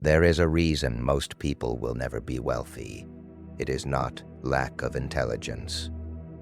There is a reason most people will never be wealthy. It is not lack of intelligence.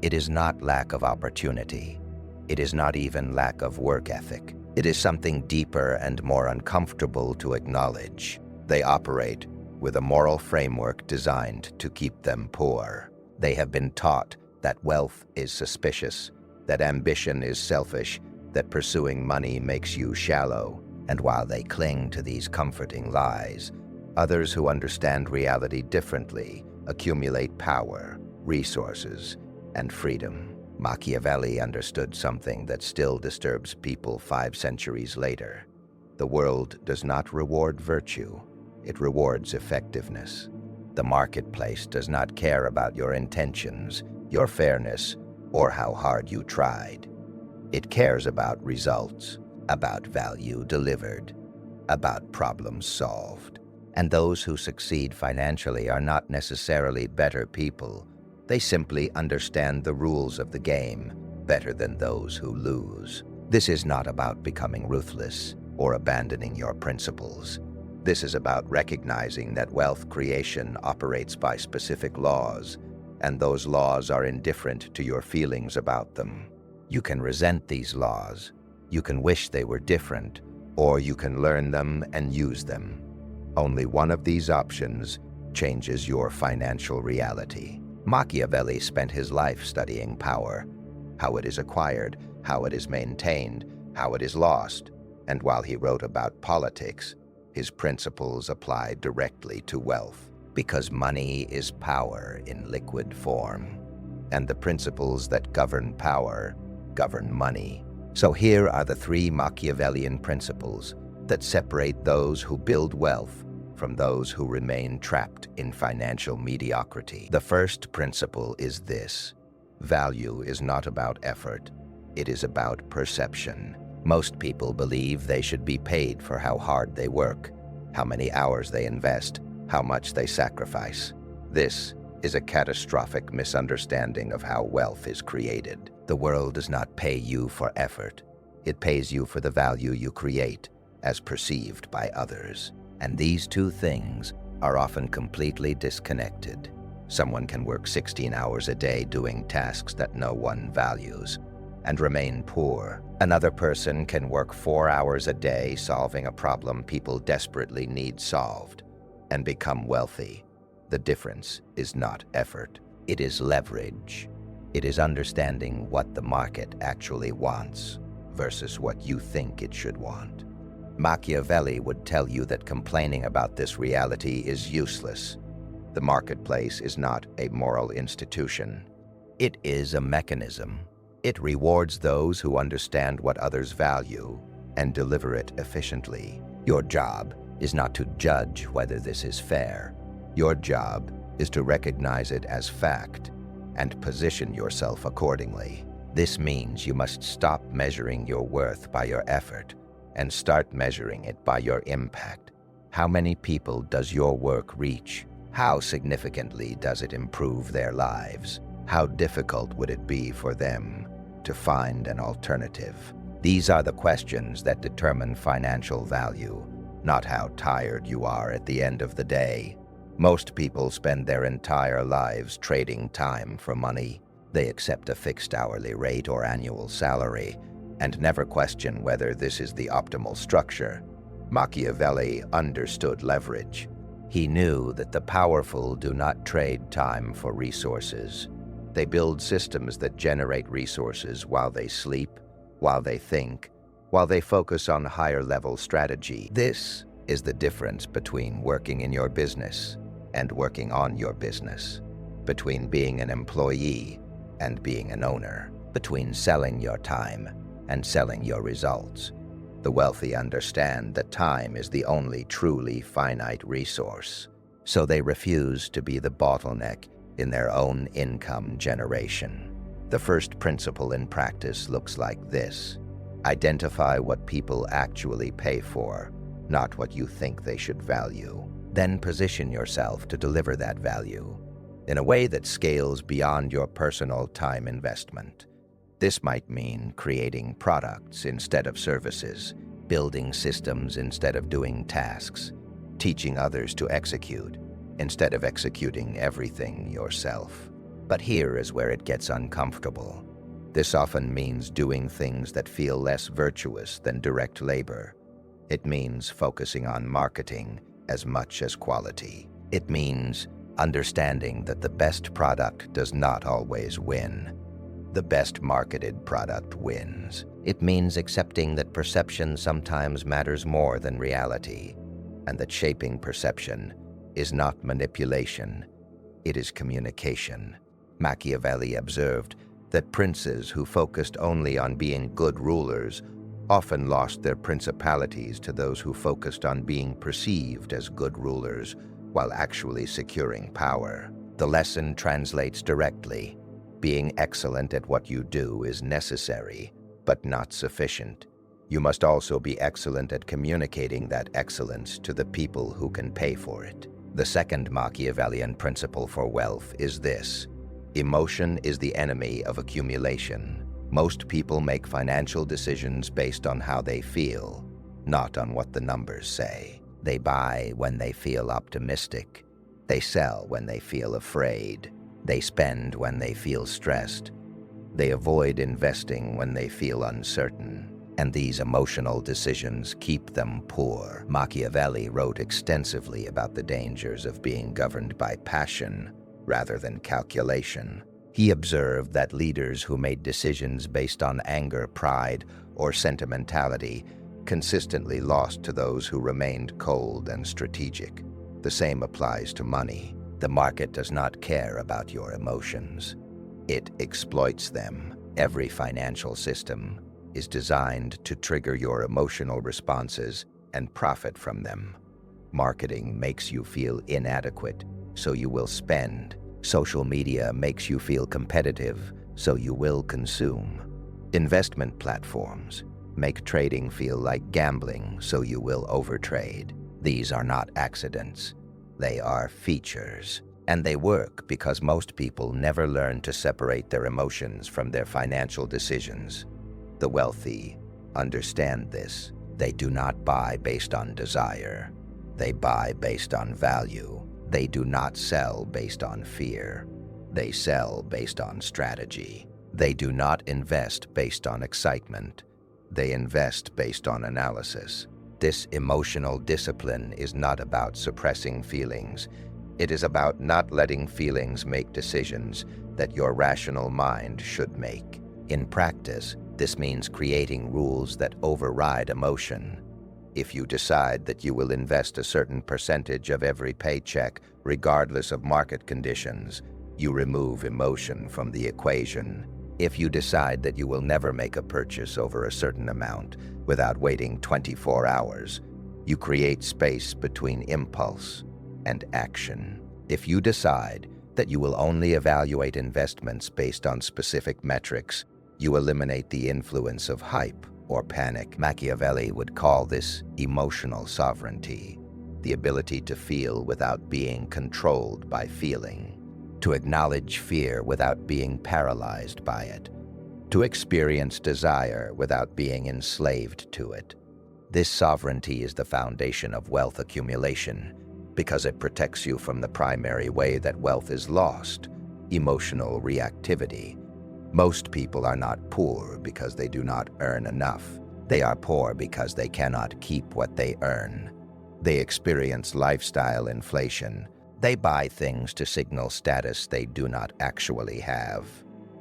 It is not lack of opportunity. It is not even lack of work ethic. It is something deeper and more uncomfortable to acknowledge. They operate with a moral framework designed to keep them poor. They have been taught that wealth is suspicious, that ambition is selfish, that pursuing money makes you shallow. And while they cling to these comforting lies, others who understand reality differently accumulate power, resources, and freedom. Machiavelli understood something that still disturbs people 5 centuries later. The world does not reward virtue, it rewards effectiveness. The marketplace does not care about your intentions, your fairness, or how hard you tried. It cares about results, about value delivered, about problems solved. And those who succeed financially are not necessarily better people. They simply understand the rules of the game better than those who lose. This is not about becoming ruthless or abandoning your principles. This is about recognizing that wealth creation operates by specific laws, and those laws are indifferent to your feelings about them. You can resent these laws, you can wish they were different, or you can learn them and use them. Only one of these options changes your financial reality. Machiavelli spent his life studying power, how it is acquired, how it is maintained, how it is lost, and while he wrote about politics, his principles applied directly to wealth, because money is power in liquid form, and the principles that govern power govern money. So here are the 3 Machiavellian principles that separate those who build wealth from those who remain trapped in financial mediocrity. The first principle is this: value is not about effort, it is about perception. Most people believe they should be paid for how hard they work, how many hours they invest, how much they sacrifice. This is a catastrophic misunderstanding of how wealth is created. The world does not pay you for effort. It pays you for the value you create, as perceived by others. And these 2 things are often completely disconnected. Someone can work 16 hours a day doing tasks that no one values and remain poor. Another person can work 4 hours a day solving a problem people desperately need solved and become wealthy. The difference is not effort. It is leverage. It is understanding what the market actually wants versus what you think it should want. Machiavelli would tell you that complaining about this reality is useless. The marketplace is not a moral institution. It is a mechanism. It rewards those who understand what others value and deliver it efficiently. Your job is not to judge whether this is fair. Your job is to recognize it as fact and position yourself accordingly. This means you must stop measuring your worth by your effort and start measuring it by your impact. How many people does your work reach? How significantly does it improve their lives? How difficult would it be for them to find an alternative? These are the questions that determine financial value, not how tired you are at the end of the day. Most people spend their entire lives trading time for money. They accept a fixed hourly rate or annual salary and never question whether this is the optimal structure. Machiavelli understood leverage. He knew that the powerful do not trade time for resources. They build systems that generate resources while they sleep, while they think, while they focus on higher-level strategy. This is the difference between working in your business and working on your business, between being an employee and being an owner, between selling your time and selling your results. The wealthy understand that time is the only truly finite resource, so they refuse to be the bottleneck in their own income generation. The first principle in practice looks like this: identify what people actually pay for, not what you think they should value. Then position yourself to deliver that value in a way that scales beyond your personal time investment. This might mean creating products instead of services, building systems instead of doing tasks, teaching others to execute instead of executing everything yourself. But here is where it gets uncomfortable. This often means doing things that feel less virtuous than direct labor. It means focusing on marketing as much as quality. It means understanding that the best product does not always win. The best marketed product wins. It means accepting that perception sometimes matters more than reality, and that shaping perception is not manipulation, it is communication. Machiavelli observed that princes who focused only on being good rulers often lost their principalities to those who focused on being perceived as good rulers while actually securing power. The lesson translates directly. Being excellent at what you do is necessary, but not sufficient. You must also be excellent at communicating that excellence to the people who can pay for it. The second Machiavellian principle for wealth is this: emotion is the enemy of accumulation. Most people make financial decisions based on how they feel, not on what the numbers say. They buy when they feel optimistic. They sell when they feel afraid. They spend when they feel stressed. They avoid investing when they feel uncertain. And these emotional decisions keep them poor. Machiavelli wrote extensively about the dangers of being governed by passion rather than calculation. He observed that leaders who made decisions based on anger, pride, or sentimentality consistently lost to those who remained cold and strategic. The same applies to money. The market does not care about your emotions. It exploits them. Every financial system is designed to trigger your emotional responses and profit from them. Marketing makes you feel inadequate, so you will spend. Social media makes you feel competitive, so you will consume. Investment platforms make trading feel like gambling, so you will overtrade. These are not accidents. They are features. And they work because most people never learn to separate their emotions from their financial decisions. The wealthy understand this. They do not buy based on desire. They buy based on value. They do not sell based on fear. They sell based on strategy. They do not invest based on excitement. They invest based on analysis. This emotional discipline is not about suppressing feelings. It is about not letting feelings make decisions that your rational mind should make. In practice, this means creating rules that override emotion. If you decide that you will invest a certain percentage of every paycheck, regardless of market conditions, you remove emotion from the equation. If you decide that you will never make a purchase over a certain amount without waiting 24 hours, you create space between impulse and action. If you decide that you will only evaluate investments based on specific metrics, you eliminate the influence of hype or panic. Machiavelli would call this emotional sovereignty, the ability to feel without being controlled by feeling, to acknowledge fear without being paralyzed by it, to experience desire without being enslaved to it. This sovereignty is the foundation of wealth accumulation because it protects you from the primary way that wealth is lost: emotional reactivity. Most people are not poor because they do not earn enough. They are poor because they cannot keep what they earn. They experience lifestyle inflation. They buy things to signal status they do not actually have.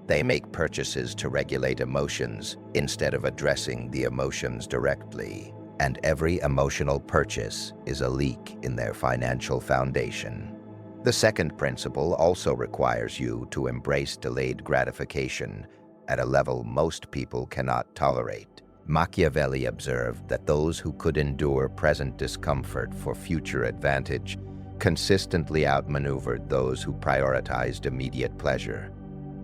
They make purchases to regulate emotions instead of addressing the emotions directly. And every emotional purchase is a leak in their financial foundation. The second principle also requires you to embrace delayed gratification at a level most people cannot tolerate. Machiavelli observed that those who could endure present discomfort for future advantage consistently outmaneuvered those who prioritized immediate pleasure.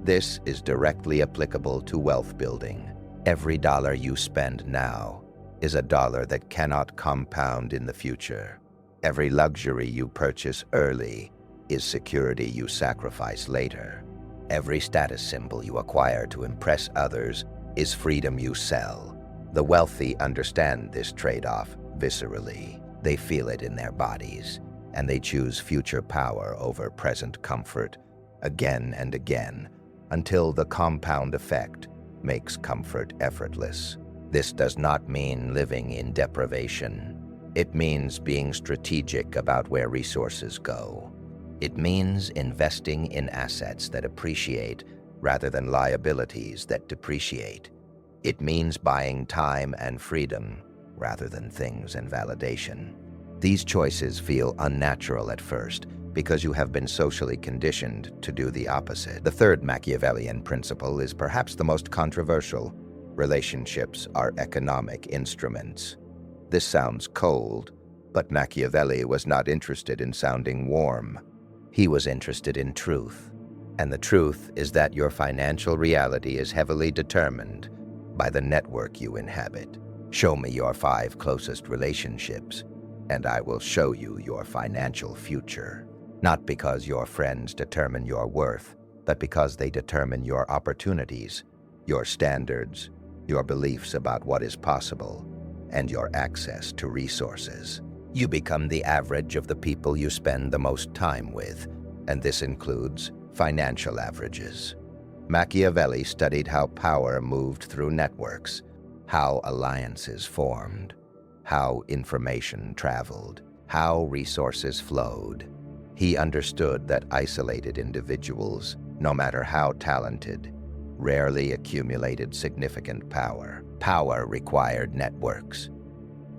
This is directly applicable to wealth building. Every dollar you spend now is a dollar that cannot compound in the future. Every luxury you purchase early is security you sacrifice later. Every status symbol you acquire to impress others is freedom you sell. The wealthy understand this trade-off viscerally. They feel it in their bodies, and they choose future power over present comfort again and again until the compound effect makes comfort effortless. This does not mean living in deprivation. It means being strategic about where resources go. It means investing in assets that appreciate rather than liabilities that depreciate. It means buying time and freedom rather than things and validation. These choices feel unnatural at first because you have been socially conditioned to do the opposite. The third Machiavellian principle is perhaps the most controversial. Relationships are economic instruments. This sounds cold, but Machiavelli was not interested in sounding warm. He was interested in truth. And the truth is that your financial reality is heavily determined by the network you inhabit. Show me your 5 closest relationships, and I will show you your financial future. Not because your friends determine your worth, but because they determine your opportunities, your standards, your beliefs about what is possible, and your access to resources. You become the average of the people you spend the most time with, and this includes financial averages. Machiavelli studied how power moved through networks, how alliances formed, how information traveled, how resources flowed. He understood that isolated individuals, no matter how talented, rarely accumulated significant power. Power required networks.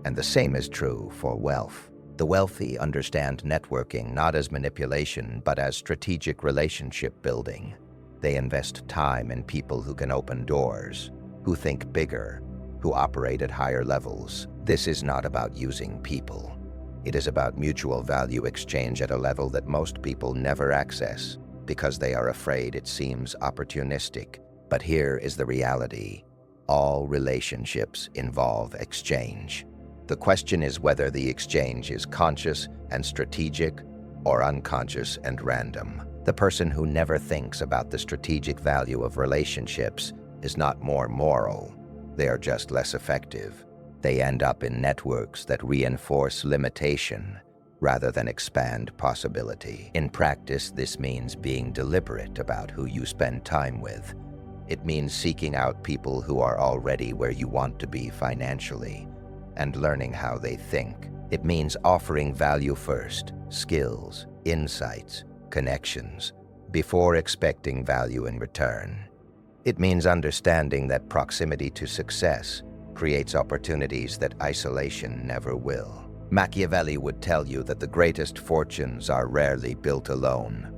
And the same is true for wealth. The wealthy understand networking not as manipulation, but as strategic relationship building. They invest time in people who can open doors, who think bigger, who operate at higher levels. This is not about using people. It is about mutual value exchange at a level that most people never access because they are afraid it seems opportunistic. But here is the reality. All relationships involve exchange. The question is whether the exchange is conscious and strategic or unconscious and random. The person who never thinks about the strategic value of relationships is not more moral. They are just less effective. They end up in networks that reinforce limitation rather than expand possibility. In practice, this means being deliberate about who you spend time with. It means seeking out people who are already where you want to be financially and learning how they think. It means offering value first, skills, insights, connections, before expecting value in return. It means understanding that proximity to success creates opportunities that isolation never will. Machiavelli would tell you that the greatest fortunes are rarely built alone.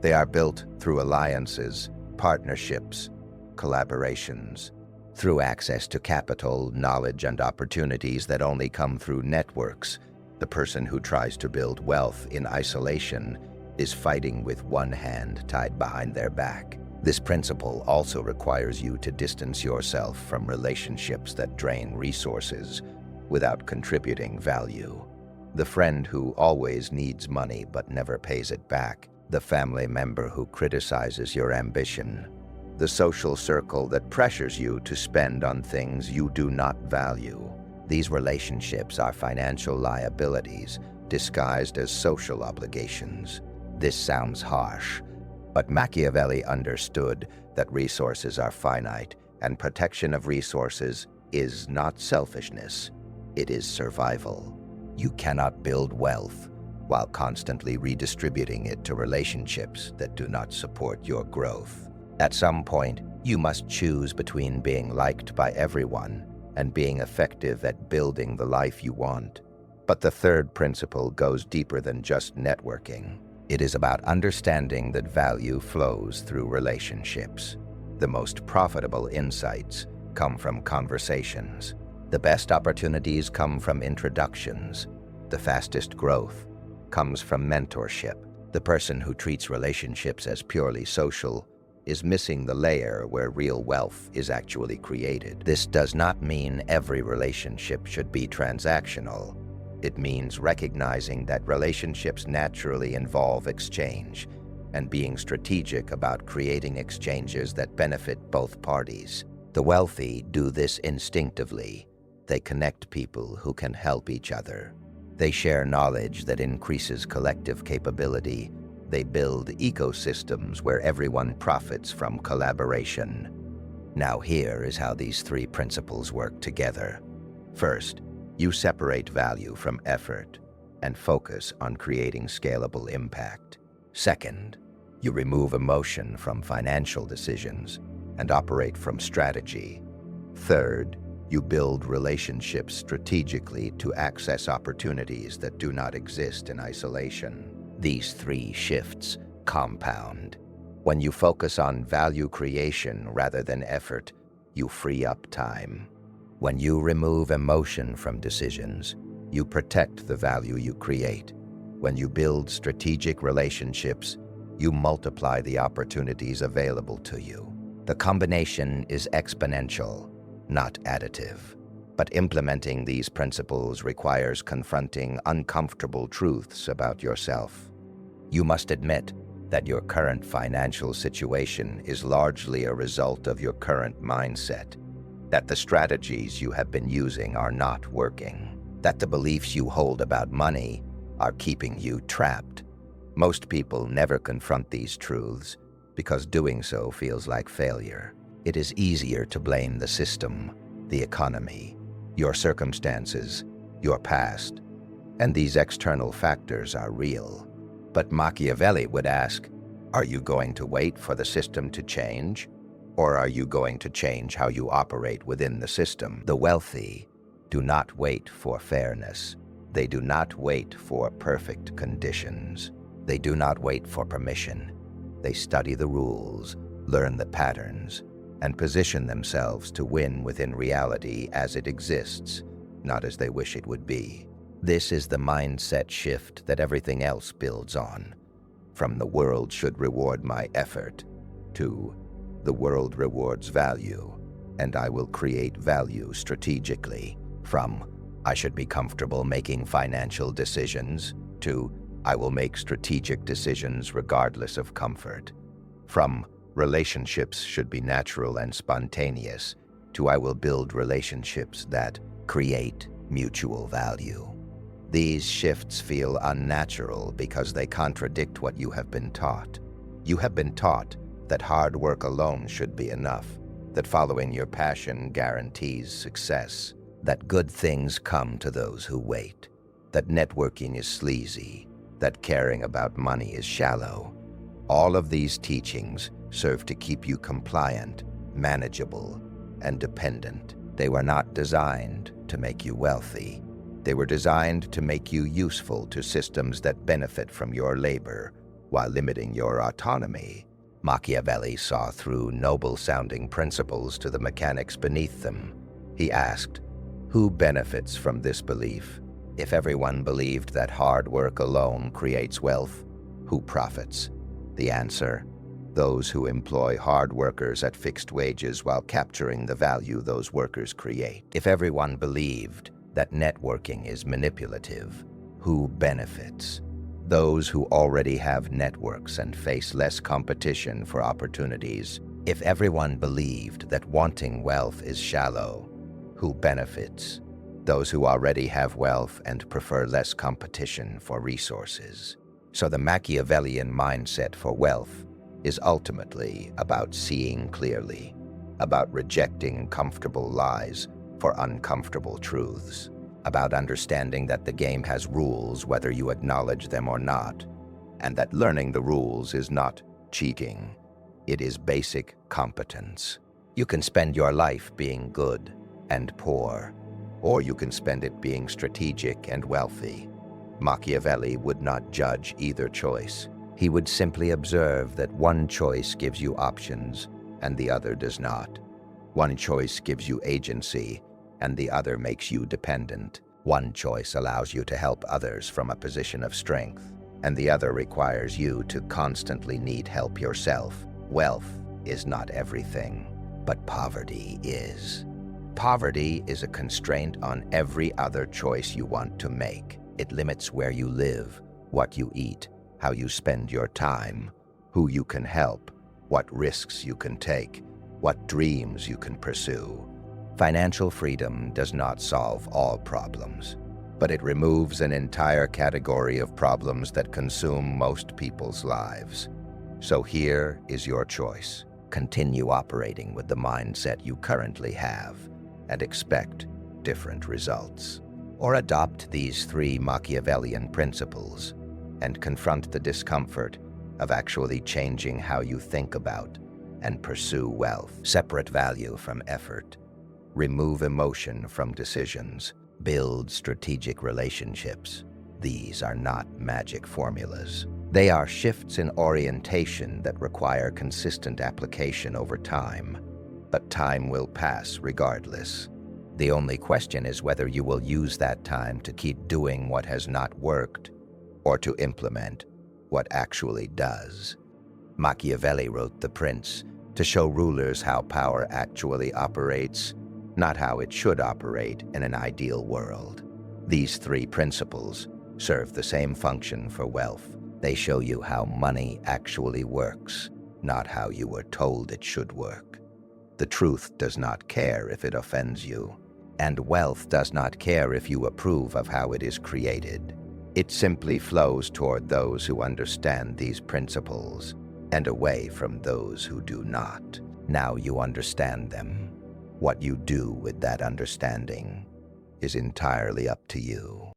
They are built through alliances, partnerships, collaborations, through access to capital, knowledge, and opportunities that only come through networks. The person who tries to build wealth in isolation is fighting with one hand tied behind their back. This principle also requires you to distance yourself from relationships that drain resources without contributing value. The friend who always needs money but never pays it back. The family member who criticizes your ambition. The social circle that pressures you to spend on things you do not value. These relationships are financial liabilities disguised as social obligations. This sounds harsh, but Machiavelli understood that resources are finite, and protection of resources is not selfishness, it is survival. You cannot build wealth while constantly redistributing it to relationships that do not support your growth. At some point, you must choose between being liked by everyone and being effective at building the life you want. But the third principle goes deeper than just networking. It is about understanding that value flows through relationships. The most profitable insights come from conversations. The best opportunities come from introductions. The fastest growth comes from mentorship. The person who treats relationships as purely social is missing the layer where real wealth is actually created. This does not mean every relationship should be transactional. It means recognizing that relationships naturally involve exchange and being strategic about creating exchanges that benefit both parties. The wealthy do this instinctively. They connect people who can help each other. They share knowledge that increases collective capability. They build ecosystems where everyone profits from collaboration. Now here is how these three principles work together. First, you separate value from effort and focus on creating scalable impact. Second, you remove emotion from financial decisions and operate from strategy. Third, you build relationships strategically to access opportunities that do not exist in isolation. These three shifts compound. When you focus on value creation rather than effort, you free up time. When you remove emotion from decisions, you protect the value you create. When you build strategic relationships, you multiply the opportunities available to you. The combination is exponential, not additive. But implementing these principles requires confronting uncomfortable truths about yourself. You must admit that your current financial situation is largely a result of your current mindset, that the strategies you have been using are not working, that the beliefs you hold about money are keeping you trapped. Most people never confront these truths because doing so feels like failure. It is easier to blame the system, the economy, your circumstances, your past, and these external factors are real. But Machiavelli would ask, are you going to wait for the system to change, or are you going to change how you operate within the system? The wealthy do not wait for fairness. They do not wait for perfect conditions. They do not wait for permission. They study the rules, learn the patterns, and position themselves to win within reality as it exists, not as they wish it would be. This is the mindset shift that everything else builds on. From the world should reward my effort to the world rewards value, and I will create value strategically. From I should be comfortable making financial decisions to I will make strategic decisions regardless of comfort. From relationships should be natural and spontaneous to I will build relationships that create mutual value. These shifts feel unnatural because they contradict what you have been taught. You have been taught that hard work alone should be enough, that following your passion guarantees success, that good things come to those who wait, that networking is sleazy, that caring about money is shallow. All of these teachings serve to keep you compliant, manageable, and dependent. They were not designed to make you wealthy. They were designed to make you useful to systems that benefit from your labor while limiting your autonomy. Machiavelli saw through noble-sounding principles to the mechanics beneath them. He asked, who benefits from this belief? If everyone believed that hard work alone creates wealth, who profits? The answer, those who employ hard workers at fixed wages while capturing the value those workers create. If everyone believed that networking is manipulative, who benefits? Those who already have networks and face less competition for opportunities. If everyone believed that wanting wealth is shallow, who benefits? Those who already have wealth and prefer less competition for resources. So the Machiavellian mindset for wealth is ultimately about seeing clearly, about rejecting comfortable lies for uncomfortable truths, about understanding that the game has rules whether you acknowledge them or not, and that learning the rules is not cheating. It is basic competence. You can spend your life being good and poor, or you can spend it being strategic and wealthy. Machiavelli would not judge either choice. He would simply observe that one choice gives you options and the other does not. One choice gives you agency and the other makes you dependent. One choice allows you to help others from a position of strength, and the other requires you to constantly need help yourself. Wealth is not everything, but poverty is. Poverty is a constraint on every other choice you want to make. It limits where you live, what you eat, how you spend your time, who you can help, what risks you can take, what dreams you can pursue. Financial freedom does not solve all problems. but it removes an entire category of problems that consume most people's lives. So here is your choice. Continue operating with the mindset you currently have and expect different results. Or adopt these 3 Machiavellian principles and confront the discomfort of actually changing how you think about and pursue wealth. Separate value from effort. Remove emotion from decisions. Build strategic relationships. These are not magic formulas. They are shifts in orientation that require consistent application over time. But time will pass regardless. The only question is whether you will use that time to keep doing what has not worked or to implement what actually does. Machiavelli wrote The Prince to show rulers how power actually operates, not how it should operate in an ideal world. These 3 principles serve the same function for wealth. They show you how money actually works, not how you were told it should work. The truth does not care if it offends you, and wealth does not care if you approve of how it is created. It simply flows toward those who understand these principles and away from those who do not. Now you understand them. What you do with that understanding is entirely up to you.